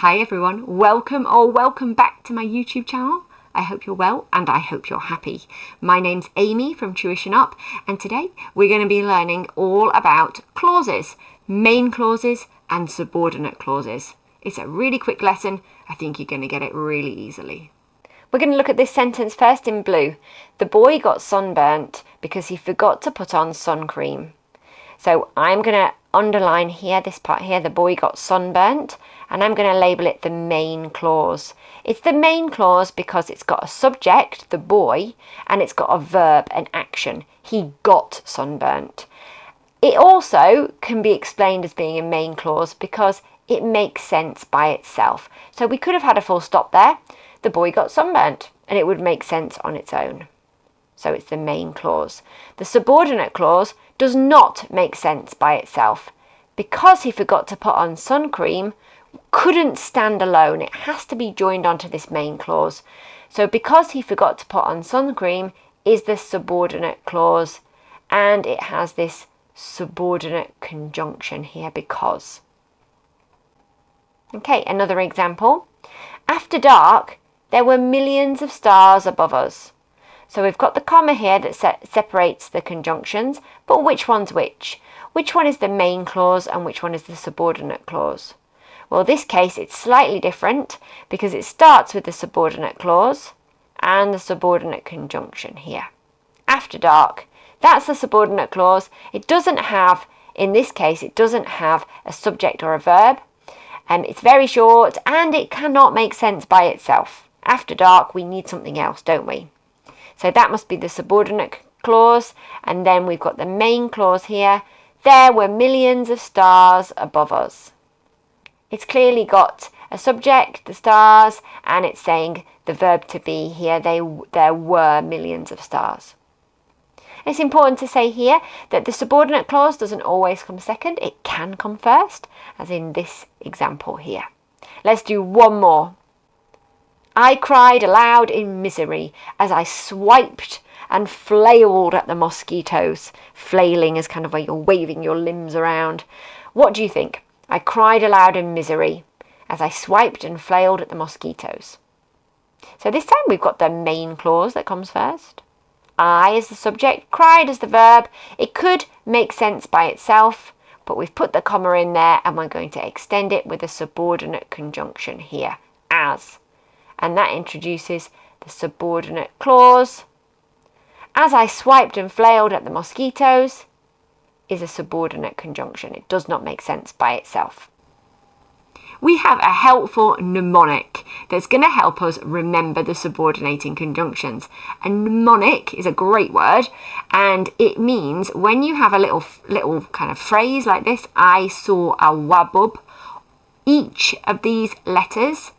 Hi everyone, welcome back to my YouTube channel. I hope you're well and I hope you're happy. My name's Amy from Tuition Up, and today we're going to be learning all about clauses, main clauses and subordinate clauses. It's a really quick lesson. I think you're going to get it really easily. We're going to look at this sentence first in blue. The boy got sunburnt because he forgot to put on sun cream. So I'm going to underline here, this part here, the boy got sunburnt, and I'm going to label it the main clause. It's the main clause because it's got a subject, the boy, and it's got a verb, an action. He got sunburnt. It also can be explained as being a main clause because it makes sense by itself. So we could have had a full stop there. The boy got sunburnt, and it would make sense on its own. So it's the main clause. The subordinate clause does not make sense by itself. Because he forgot to put on sun cream, couldn't stand alone. It has to be joined onto this main clause. So because he forgot to put on sun cream is the subordinate clause, and it has this subordinate conjunction here, because. Okay, another example. After dark, there were millions of stars above us. So we've got the comma here that separates the conjunctions, but which one's which? Which one is the main clause and which one is the subordinate clause? Well, this case it's slightly different because it starts with the subordinate clause and the subordinate conjunction here. After dark, that's the subordinate clause. It doesn't have, in this case, it doesn't have a subject or a verb. It's very short and it cannot make sense by itself. After dark, we need something else, don't we? So that must be the subordinate clause, and then we've got the main clause here. There were millions of stars above us. It's clearly got a subject, the stars, and it's saying the verb to be here, there were millions of stars. It's important to say here that the subordinate clause doesn't always come second. It can come first, as in this example here. Let's do one more. I cried aloud in misery as I swiped and flailed at the mosquitoes. Flailing is kind of where you're waving your limbs around. What do you think? I cried aloud in misery as I swiped and flailed at the mosquitoes. So this time we've got the main clause that comes first. I as the subject, cried as the verb. It could make sense by itself, but we've put the comma in there and we're going to extend it with a subordinate conjunction here, as. And that introduces the subordinate clause. As I swiped and flailed at the mosquitoes is a subordinate conjunction. It does not make sense by itself. We have a helpful mnemonic that's going to help us remember the subordinating conjunctions. A mnemonic is a great word, and it means when you have a little kind of phrase like this, ISAWAWABUB, each of these letters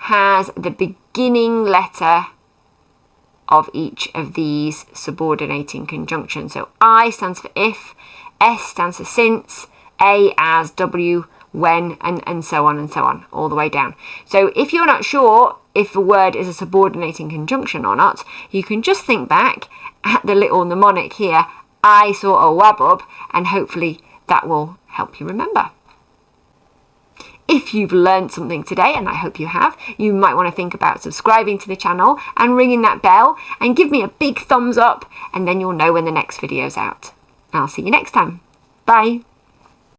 has the beginning letter of each of these subordinating conjunctions. So I stands for if, S stands for since, A as, W, when, and so on, all the way down. So if you're not sure if a word is a subordinating conjunction or not, you can just think back at the little mnemonic here, ISAWAWABUB, and hopefully that will help you remember. If you've learned something today, and I hope you have, you might want to think about subscribing to the channel and ringing that bell and give me a big thumbs up, and then you'll know when the next video's out. I'll see you next time. Bye.